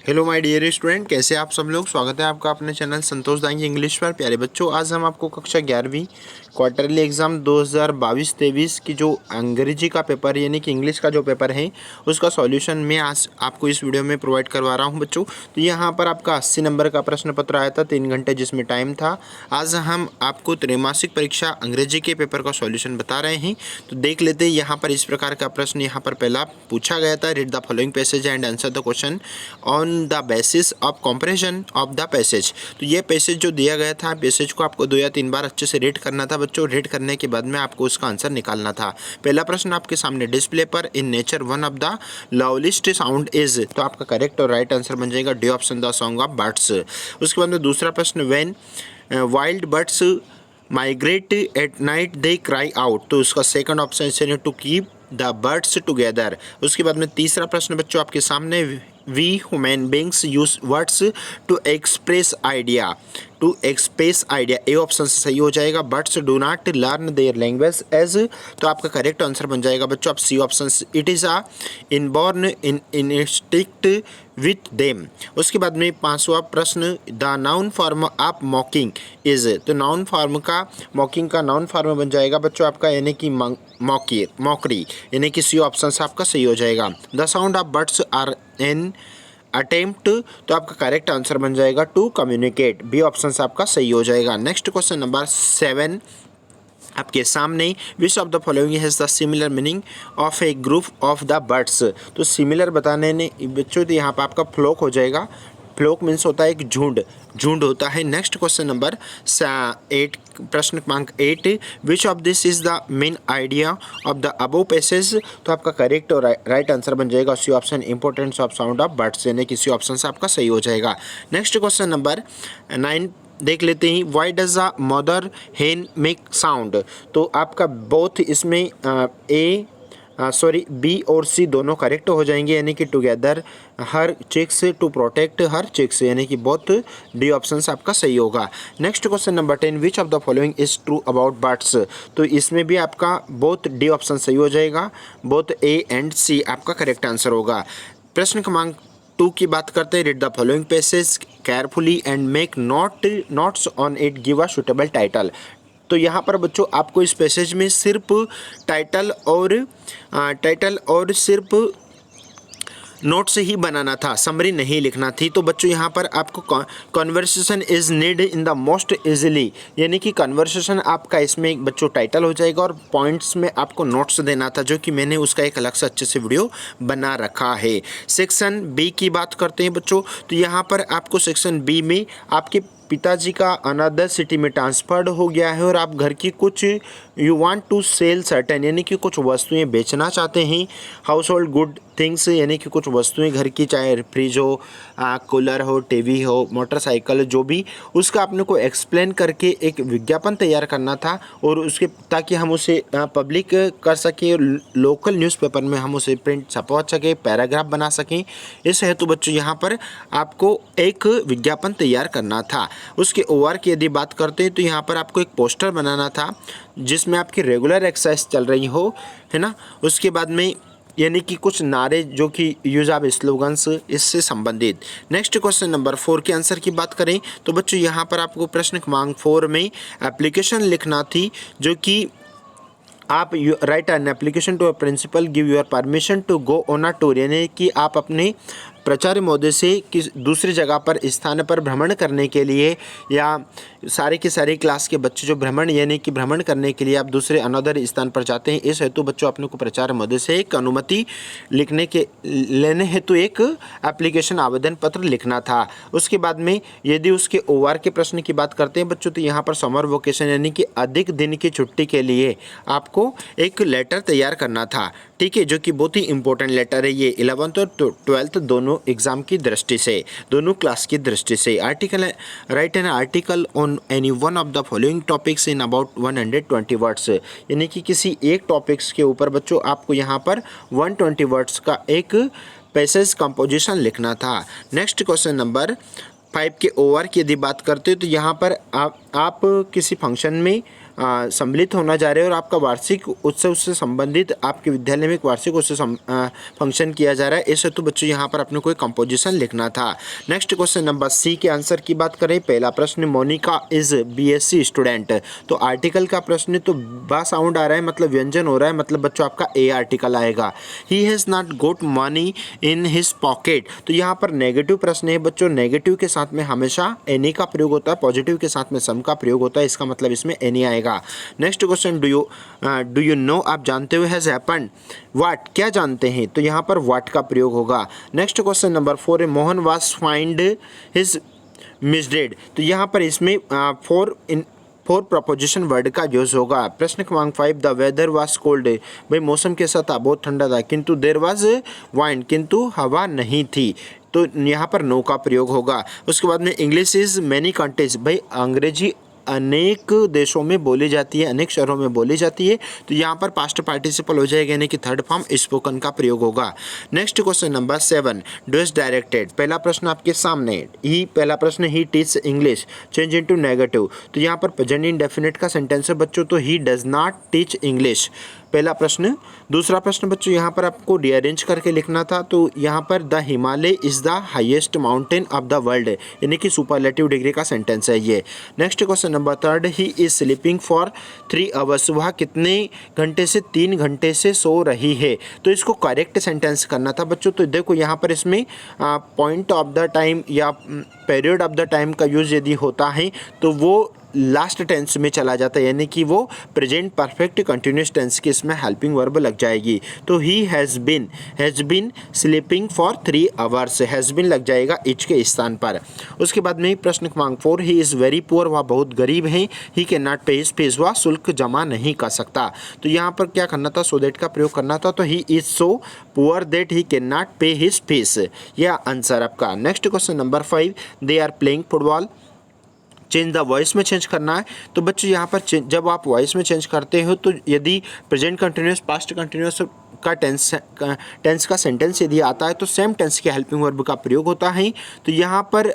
Hello my dear student, कैसे आप सब लोग। स्वागत है आपका अपने चैनल संतोष दांगी इंग्लिश पर। प्यारे बच्चों, आज हम आपको कक्षा 11वीं क्वार्टरली एग्ज़ाम 2022-23 की जो अंग्रेजी का पेपर यानी कि इंग्लिश का जो पेपर है उसका सॉल्यूशन मैं आज आपको इस वीडियो में प्रोवाइड करवा रहा हूं बच्चों। तो यहाँ पर आपका 80 नंबर का प्रश्न पत्र आया था, 3 घंटे जिसमें टाइम था। आज हम आपको त्रैमासिक परीक्षा अंग्रेजी के पेपर का सॉल्यूशन बता रहे हैं। तो देख लेते हैं यहाँ पर इस प्रकार का प्रश्न यहाँ पर पहला पूछा गया था। Read the following passage and answer the question on the basis of comparison of the passage. तो ये पैसेज जो दिया गया था, पैसेज को आपको 2 या 3 बार अच्छे से रीड करना था बच्चों। रीड करने के बाद में आपको उसका आंसर निकालना था। पहला प्रश्न आपके सामने डिस्प्ले पर, in nature one of the loveliest sound is. तो आपका करेक्ट और राइट आंसर बन जाएगा D option, the song of birds. उसके बाद में दूसरा प्रश्न, when wild birds migrate at night they cry out. तो उसका सेकंड ऑप्शन है to keep the birds together. उसके बाद में तीसरा प्रश्न बच्चों आपके सामने, we human beings use words to express idea. To express idea A option से सही हो जाएगा। Birds do not learn their language as. तो आपका करेक्ट आंसर बन जाएगा बच्चों आप C option. It is a inborn instinct with them. उसके बाद में पांचवा प्रश्न, the noun form of mocking is. तो नाउन फॉर्म का, मॉकिंग का नाउन फॉर्म बन जाएगा बच्चों आपका यानी कि मॉकरी, यानी कि सी ऑप्शन से आपका सही हो जाएगा। The sound of birds are an attempt. तो आपका करेक्ट आंसर बन जाएगा टू कम्युनिकेट, बी ऑप्शन से आपका सही हो जाएगा। नेक्स्ट क्वेश्चन नंबर 7 आपके सामने, विच of the following has the similar meaning of A group of the birds. तो सिमिलर बताने ने बच्चों तो यहाँ पर आपका फ्लॉक हो जाएगा। फ्लॉक मीन्स होता है एक झुंड होता है। नेक्स्ट क्वेश्चन नंबर 8, प्रश्न क्रमांक 8, which of this is the main idea of the above passage. तो आपका करेक्ट और राइट आंसर बन जाएगा C option, importance of sound of birds, यानी कि सी ऑप्शन से आपका सही हो जाएगा। नेक्स्ट क्वेश्चन नंबर 9 देख लेते हैं, वाई डज अ मदर हेन मेक साउंड। तो आपका बोथ इसमें बी और सी दोनों करेक्ट हो जाएंगे, यानी कि together her chicks to protect her chicks, यानी कि बोथ डी ऑप्शन आपका सही होगा। Next question number 10, which of the following is true about birds. तो इसमें भी आपका बोथ डी ऑप्शन सही हो जाएगा, बोथ ए एंड सी आपका करेक्ट आंसर होगा। प्रश्न क्रमांक 2 की बात करते हैं, read the following passage carefully and make notes on it, give a suitable title. तो यहाँ पर बच्चों आपको इस पैसेज में सिर्फ टाइटल और सिर्फ नोट से ही बनाना था, समरी नहीं लिखना थी। तो बच्चों यहाँ पर आपको conversation is need in the most easily, यानी कि कन्वर्सेशन आपका इसमें बच्चों टाइटल हो जाएगा और पॉइंट्स में आपको नोट्स देना था, जो कि मैंने उसका एक अलग से अच्छे से वीडियो बना रखा है। सेक्शन बी की बात करते हैं बच्चों, तो यहाँ पर आपको सेक्शन बी में आपके पिताजी का अनदर सिटी में ट्रांसफर्ड हो गया है और आप घर की कुछ you want to sell certain, यानी कि कुछ वस्तुएं बेचना चाहते हैं। हाउस होल्ड गुड थिंग्स, यानी कि कुछ वस्तुएं घर की, चाहे फ्रिज हो, कूलर हो, टीवी हो, मोटरसाइकिल, जो भी, उसका अपने को एक्सप्लेन करके एक विज्ञापन तैयार करना था और उसके ताकि हम उसे पब्लिक कर सकें, लोकल न्यूज़पेपर में हम उसे प्रिंट छपवा सकें, पैराग्राफ बना सकें। इस हेतु बच्चों यहाँ पर आपको एक विज्ञापन तैयार करना था। उसके ओवर की यदि बात करते हैं तो यहाँ पर आपको एक पोस्टर बनाना था जिसमें आपकी रेगुलर एक्सरसाइज चल रही हो, है ना। उसके बाद में यानी कि कुछ नारे जो कि यूज ऑफ स्लोगन्स इससे संबंधित। नेक्स्ट क्वेश्चन नंबर 4 के आंसर की बात करें तो बच्चों यहाँ पर आपको प्रश्न क्रमांक 4 में एप्लीकेशन लिखना थी, जो कि आप write an application to a principal give your permission to go on a tour, यानी कि आप अपने प्राचार्य महोदय से किस दूसरी जगह पर स्थान पर भ्रमण करने के लिए, या सारे के सारे क्लास के बच्चे जो भ्रमण यानी कि भ्रमण करने के लिए आप दूसरे अनदर स्थान पर जाते हैं, इस हेतु बच्चों अपने को प्राचार्य महोदय से एक अनुमति लेने हेतु एक एप्लीकेशन आवेदन पत्र लिखना था। उसके बाद में यदि उसके ओआर के प्रश्न की बात करते हैं बच्चों, तो यहाँ पर समर वेकेशन यानी कि अधिक दिन की छुट्टी के लिए आपको एक लेटर तैयार करना था, ठीक है, जो कि बहुत ही इंपॉर्टेंट लेटर है ये 11th और 12th दोनों एग्जाम की दृष्टि से, दोनों क्लास की दृष्टि से। Article, right an article on any one of the following topics in about 120 words, यानी कि किसी एक टॉपिक्स के ऊपर बच्चों आपको यहाँ पर 120 वर्ड्स का एक पैसेज कंपोजिशन लिखना था। नेक्स्ट क्वेश्चन नंबर 5 के ओवर की यदि बात करते हो तो यहाँ पर आप किसी फंक्शन में सम्मिलित होना जा रहे हैं और आपका वार्षिक उत्सव से संबंधित आपके विद्यालय में एक वार्षिक उत्सव फंक्शन किया जा रहा है, इस हेतु बच्चों यहाँ पर अपने को एक कंपोजिशन लिखना था। नेक्स्ट क्वेश्चन नंबर सी के आंसर की बात करें। पहला प्रश्न, मोनिका इज बीएससी स्टूडेंट। तो आर्टिकल का प्रश्न तो बा साउंड आ रहा है, मतलब व्यंजन हो रहा है, मतलब बच्चों आपका ए आर्टिकल आएगा। He has not goat money in his pocket. तो यहाँ पर नेगेटिव प्रश्न है बच्चों, नेगेटिव के साथ में हमेशा एनी का प्रयोग होता है, पॉजिटिव के साथ में सम का प्रयोग होता है, इसका मतलब इसमें एनी आएगा। Next question, do you know, आप जानते हो, हैज़ हैपेंड। व्हाट, क्या जानते हैं, तो यहाँ पर व्हाट का प्रयोग होगा। नेक्स्ट क्वेश्चन नंबर 4 है, मोहन वाज फाइंड हिज मिसडेड। तो यहाँ पर इसमें फोर प्रपोजिशन वर्ड का यूज होगा। प्रश्न क्रमांक 5, द वेदर वाज कोल्ड। भाई मौसम कैसा था, बहुत ठंडा था, किंतु देयर वाज वाइंड, किंतु हवा नहीं थी, तो यहाँ पर नो का प्रयोग होगा। उसके बाद में इंग्लिश इज मैनी कंट्रीज। भाई अंग्रेजी अनेक देशों में बोली जाती है, अनेक शहरों में बोली जाती है, तो यहाँ पर पास्ट पार्टिसिपल हो जाएगा, यानी कि थर्ड फॉर्म स्पोकन का प्रयोग होगा। Next question number 7, does directed. पहला प्रश्न आपके सामने ही, पहला प्रश्न ही teach English, change into negative. तो यहाँ पर प्रेजेंट इंडेफिनिट का सेंटेंस है बच्चों, तो he does not teach English, पहला प्रश्न। दूसरा प्रश्न बच्चों यहाँ पर आपको रीअरेंज करके लिखना था, तो यहाँ पर the Himalaya is the highest mountain of the world, यानी कि सुपरलेटिव डिग्री का सेंटेंस है ये। Next question number 3, he is sleeping for 3 hours. वह कितने घंटे से, 3 घंटे से सो रही है, तो इसको करेक्ट सेंटेंस करना था बच्चों। तो देखो यहाँ पर इसमें पॉइंट ऑफ द टाइम या पीरियड ऑफ द टाइम का यूज यदि होता है तो वो लास्ट टेंस में चला जाता है, यानी कि वो प्रेजेंट परफेक्ट कंटिन्यूस टेंस की इसमें हेल्पिंग वर्ब लग जाएगी। तो he has been sleeping for 3 hours, has been लग जाएगा इच के स्थान पर। उसके बाद में प्रश्न क्रमांक 4, ही इज़ वेरी पुअर, वह बहुत गरीब है, ही can not pay his fees, वह शुल्क जमा नहीं कर सकता। तो यहाँ पर क्या करना था, सो दैट का प्रयोग करना था, तो he is so poor that he can not pay his fees, यह आंसर आपका। Next question number 5, they are playing football, change the voice में चेंज करना है। तो बच्चों यहाँ पर जब आप वॉइस में चेंज करते हो, तो यदि प्रेजेंट कंटिन्यूस, पास्ट कंटिन्यूस का टेंस का सेंटेंस यदि आता है तो सेम टेंस के हेल्पिंग वर्ब का प्रयोग होता है। तो यहाँ पर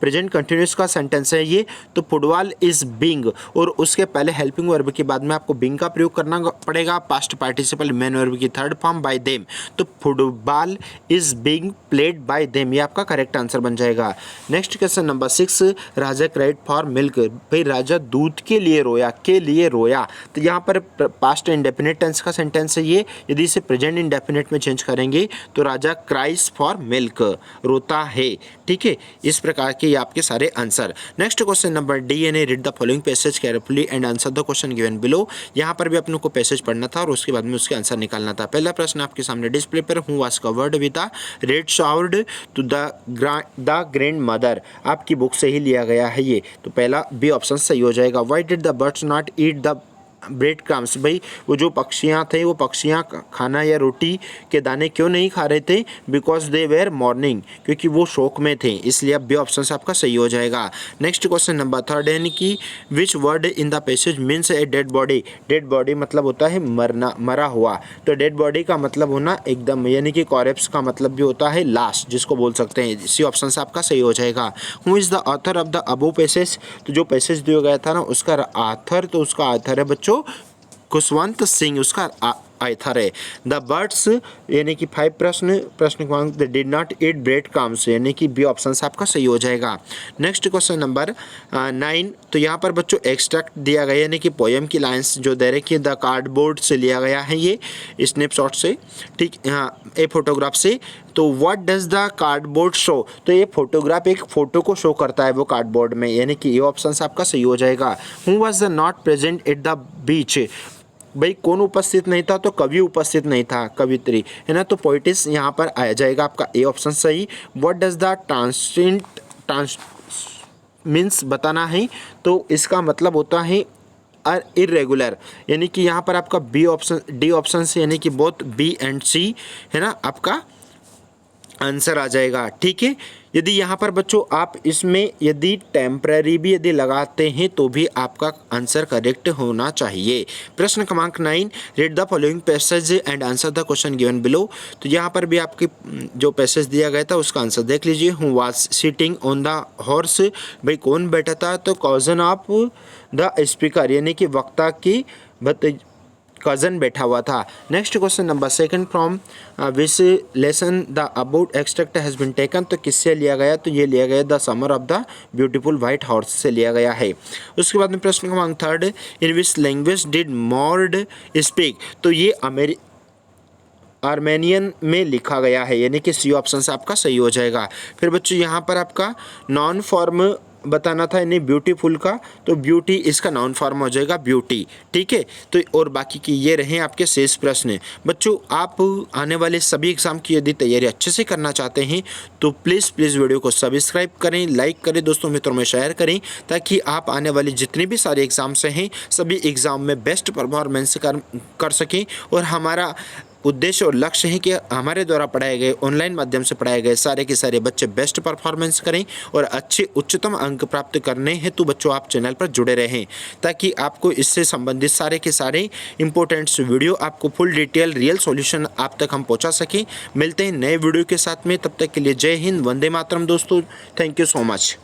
प्रेजेंट कंटिन्यूस का सेंटेंस है ये, तो फुटबॉल इज बीइंग, और उसके पहले हेल्पिंग वर्ब के बाद में आपको बीइंग का प्रयोग करना पड़ेगा, पास्ट पार्टिसिपल मेन वर्ब की थर्ड फॉर्म बाय देम। तो football is being played by them, ये आपका करेक्ट आंसर बन जाएगा। Next question number 6, Raja cried for milk. भाई राजा दूध के लिए रोया, तो यहाँ पर पास्ट इंडेफिनिट टेंस का सेंटेंस है ये, यदि इसे प्रेजेंट इंडेफिनिट में चेंज करेंगे तो राजा क्राइज फॉर मिल्क, रोता है। ठीक है, इस प्रकार के ये आपके सारे answer. Next question number D, यानी read the following passage carefully and answer the question given below. यहाँ पर भी अपने को पैसेज पढ़ना था और उसके बाद में उसके आंसर निकालना था। पहला प्रश्न आपके सामने डिस्प्ले पर, who was covered with a red showered to the grand mother, आपकी बुक से ही लिया गया है ये, तो पहला बी ऑप्शन सही हो जाएगा। Why did the birds not eat the bread crumbs. भाई वो जो पक्षियाँ थे, वो पक्षियाँ खाना या रोटी के दाने क्यों नहीं खा रहे थे, बिकॉज दे वेर मॉर्निंग, क्योंकि वो शौक में थे, इसलिए अब बी ऑप्शन से आपका सही हो जाएगा। नेक्स्ट क्वेश्चन नंबर 3, यानी कि which word in the passage means a dead body. Dead body मतलब होता है मरना, मरा हुआ, तो डेड बॉडी का मतलब होना एकदम, यानी कि कॉरेप्स का मतलब भी होता है लाश, जिसको बोल सकते हैं, इसी ऑप्शन से आपका सही हो जाएगा। Who is the author of the above passage. तो जो पैसेज दिया गया था ना उसका ऑथर, तो उसका ऑथर है बच्चों खुशवंत सिंह, उसका आइथर है। द बर्ड्स, यानी कि 5 प्रश्न क्रमांक did not eat bread crumbs, यानी कि बी ऑप्शन से आपका सही हो जाएगा। नेक्स्ट क्वेश्चन नंबर 9, तो यहाँ पर बच्चों एक्सट्रैक्ट दिया गया, यानी कि पोएम की लाइंस जो दे रखी है, द कार्डबोर्ड से लिया गया है ये, स्नैपशॉट से, ठीक, हाँ, ए फोटोग्राफ से। तो what does the cardboard show, तो ये फोटोग्राफ एक फोटो को शो करता है वो कार्डबोर्ड में, यानी कि ये ऑप्शन से आपका सही हो जाएगा। Who was the not present at the beach. भाई कौन उपस्थित नहीं था, तो कवि उपस्थित नहीं था, कवित्री है ना, तो पोइटिस यहाँ पर आ जाएगा आपका ए ऑप्शन सही। What does the trans means बताना है, तो इसका मतलब होता है इरेगुलर, यानी कि यहाँ पर आपका बी ऑप्शन, डी ऑप्शन से, यानी कि बोथ बी एंड सी है ना आपका आंसर आ जाएगा। ठीक है, यदि यहाँ पर बच्चों आप इसमें यदि टेम्पररी भी यदि लगाते हैं तो भी आपका आंसर करेक्ट होना चाहिए। प्रश्न क्रमांक 9, read the following passage and answer the question given below. तो यहाँ पर भी आपके जो पैसेज दिया गया था उसका आंसर देख लीजिए। Who was sitting on the horse, भाई कौन बैठा था, तो कॉजन ऑफ द स्पीकर यानी कि वक्ता की कज़न बैठा हुआ था। Next question number 2 from which lesson the about extract has been taken, तो किससे लिया गया, तो ये लिया गया the summer of the beautiful white horse से लिया गया है। उसके बाद में प्रश्न क्रमांक 3, इन विच लैंग्वेज डिड मॉर्ड स्पीक, तो ये आर्मेनियन में लिखा गया है, यानी कि सी ऑप्शन से आपका सही हो जाएगा। फिर बच्चों यहाँ पर आपका नॉन फॉर्म बताना था यानी ब्यूटीफुल का, तो ब्यूटी इसका नाउन फॉर्म हो जाएगा ब्यूटी। ठीक है, तो और बाकी की ये रहे आपके शेष प्रश्न। बच्चों आप आने वाले सभी एग्जाम की यदि तैयारी अच्छे से करना चाहते हैं तो प्लीज़ वीडियो को सब्सक्राइब करें, लाइक करें, दोस्तों मित्रों में शेयर करें, ताकि आप आने वाले जितने भी सारे एग्जाम्स हैं सभी एग्ज़ाम में बेस्ट परफॉर्मेंस कर सकें। और हमारा उद्देश्य और लक्ष्य है कि हमारे द्वारा पढ़ाए गए ऑनलाइन माध्यम से पढ़ाए गए सारे के सारे बच्चे बेस्ट परफॉर्मेंस करें और अच्छे उच्चतम अंक प्राप्त करने हेतु बच्चों आप चैनल पर जुड़े रहें, ताकि आपको इससे संबंधित सारे के सारे इंपॉर्टेंट्स वीडियो आपको फुल डिटेल रियल सॉल्यूशन आप तक हम पहुंचा सकें। मिलते हैं नए वीडियो के साथ में, तब तक के लिए जय हिंद, वंदे मातरम दोस्तों, थैंक यू सो मच।